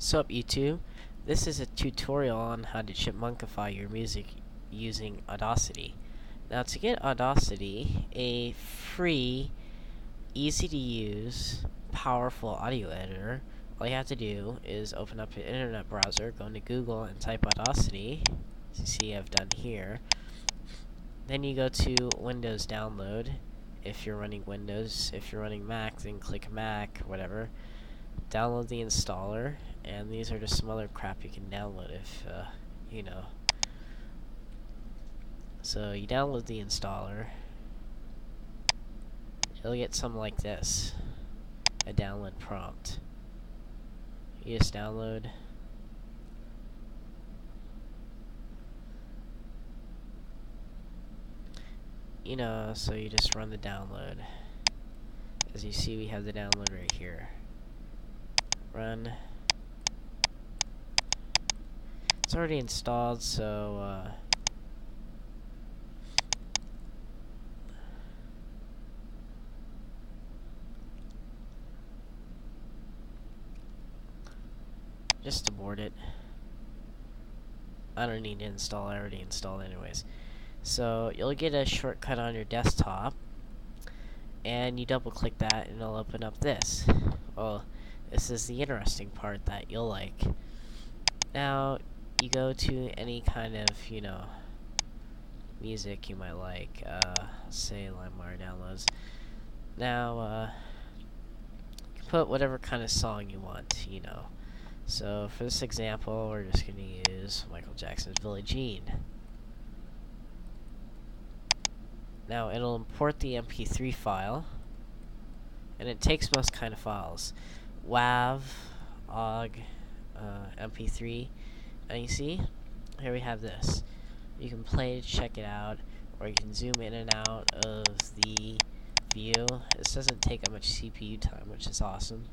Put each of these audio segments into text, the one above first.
Sup YouTube, this is a tutorial on how to Chipmunkify your music using Audacity. Now to get Audacity, a free, easy to use, powerful audio editor, all you have to do is open up your internet browser, go into Google and type Audacity, as you see I've done here. Then you go to Windows Download, if you're running Windows. If you're running Mac, then click Mac, whatever. Download the installer, and these are just some other crap you can download if, you know. So you download the installer, you'll get something like this, a download prompt. You just download. So you just run the download. As you see, we have the download right here. Run. It's already installed, so just abort it. I don't need to install, I already installed anyways. So you'll get a shortcut on your desktop, and you double click that and it'll open up this. Well, this is the interesting part that you'll like. Now you go to any kind of, music you might like, say LimeWire downloads. Now you can put whatever kind of song you want, So for this example, we're just going to use Michael Jackson's Billie Jean. Now it'll import the MP3 file, and it takes most kind of files. WAV, OGG, MP3, and you see, here we have this. You can play to check it out, or you can zoom in and out of the view. This doesn't take that much CPU time, which is awesome.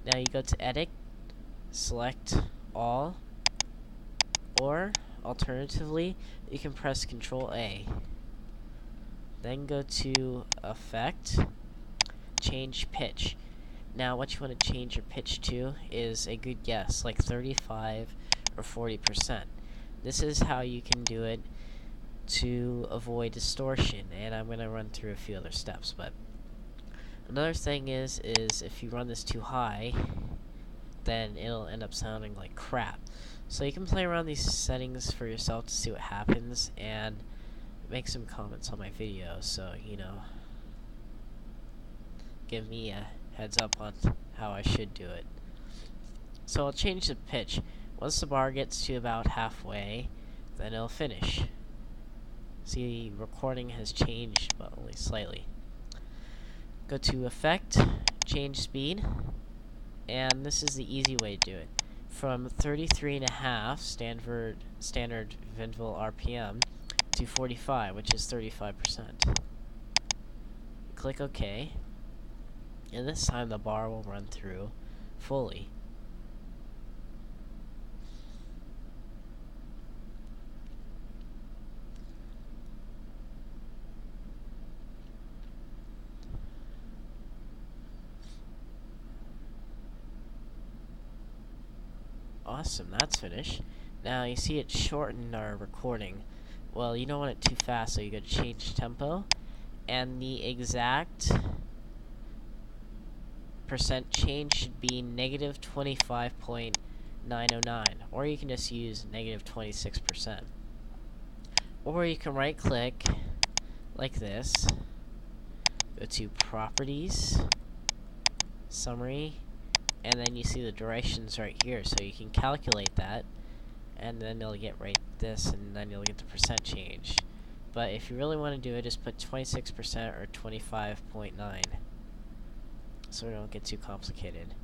Now you go to Edit, select All, or alternatively, you can press Control A. Then go to Effect, change pitch. Now what you want to change your pitch to is a good guess, like 35 or 40%. This is how you can do it to avoid distortion, and I'm going to run through a few other steps. But another thing is if you run this too high, then it'll end up sounding like crap. So you can play around these settings for yourself to see what happens, and make some comments on my video, so give me a heads up on how I should do it. So I'll change the pitch. Once the bar gets to about halfway, then it'll finish. See, the recording has changed, but only slightly. Go to Effect, change speed, and this is the easy way to do it. From 33.5 standard Vinville RPM to 45, which is 35%. Click OK, and this time the bar will run through fully. Awesome, that's finished. Now you see it shortened our recording. Well, you don't want it too fast, so you gotta change tempo, and the exact percent change should be negative 25.909, or you can just use negative 26%. Or you can right click like this, go to Properties, Summary, and then you see the directions right here, so you can calculate that, and then you'll get right this, and then you'll get the percent change. But if you really want to do it, just put 26% or 25.9, so we don't get too complicated.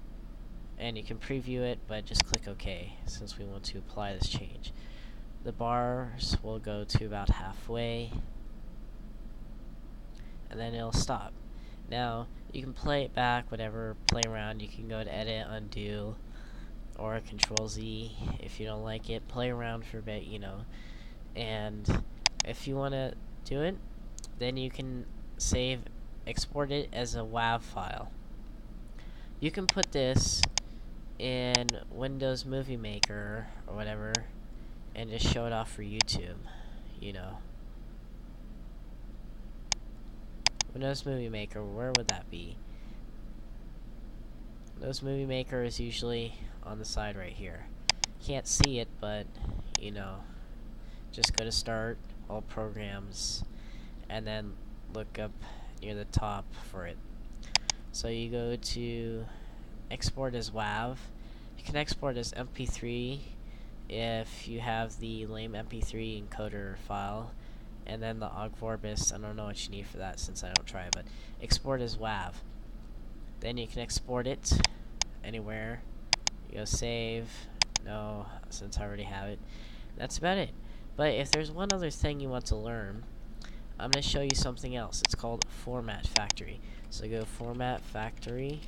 And you can preview it, but just click OK, since we want to apply this change. The bars will go to about halfway, and then it'll stop. Now, you can play it back, whatever, play around. You can go to Edit, Undo, or Control Z if you don't like it. Play around for a bit, and if you want to do it, then you can export it as a WAV file. You can put this in Windows Movie Maker or whatever and just show it off for YouTube, you know. Windows Movie Maker, where would that be? Windows Movie Maker is usually on the side right here. Can't see it, but, you know, just go to Start, All Programs, and then look up near the top for it. So you go to Export as WAV. You can export as MP3 if you have the lame MP3 encoder file, and then the OGVorbis, I don't know what you need for that since I don't try it, but export as WAV. Then you can export it anywhere. You go save. No, since I already have it. That's about it. But if there's one other thing you want to learn, I'm going to show you something else. It's called Format Factory. So go Format Factory.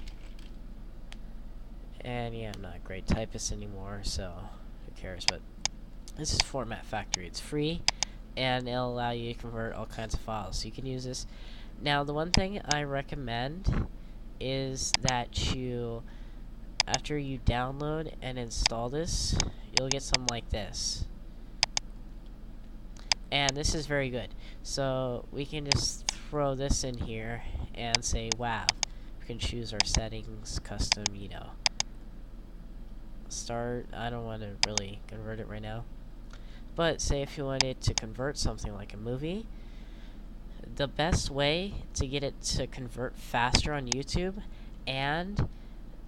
And yeah, I'm not a great typist anymore, so who cares? But this is Format Factory. It's free, and it'll allow you to convert all kinds of files. So you can use this. Now, the one thing I recommend is that you, after you download and install this, you'll get something like this. And this is very good. So we can just throw this in here and say WAV. We can choose our settings, custom, you know. Start. I don't want to really convert it right now. But say if you wanted to convert something like a movie, the best way to get it to convert faster on YouTube and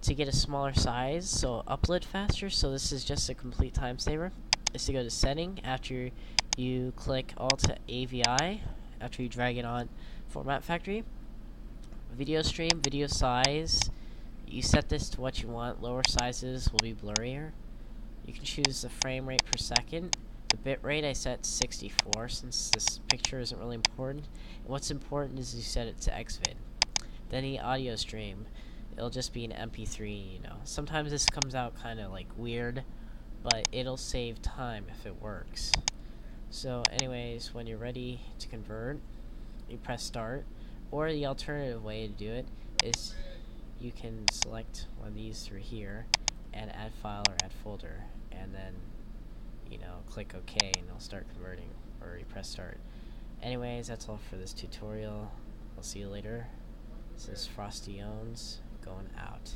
to get a smaller size, so upload faster, so this is just a complete time saver, is to go to Setting after you click Alt AVI, after you drag it on Format Factory, Video Stream, Video Size. You set this to what you want. Lower sizes will be blurrier. You can choose the frame rate per second. The bit rate I set to 64 since this picture isn't really important. And what's important is you set it to XVID. Then the audio stream, it'll just be an MP3, you know. Sometimes this comes out kind of like weird, but it'll save time if it works. So anyways, when you're ready to convert, you press Start. Or the alternative way to do it is you can select one of these through here and add file or add folder, and then, you know, click OK and it'll start converting, or you press Start. Anyways, that's all for this tutorial. I'll see you later. This is Frosty Owns going out.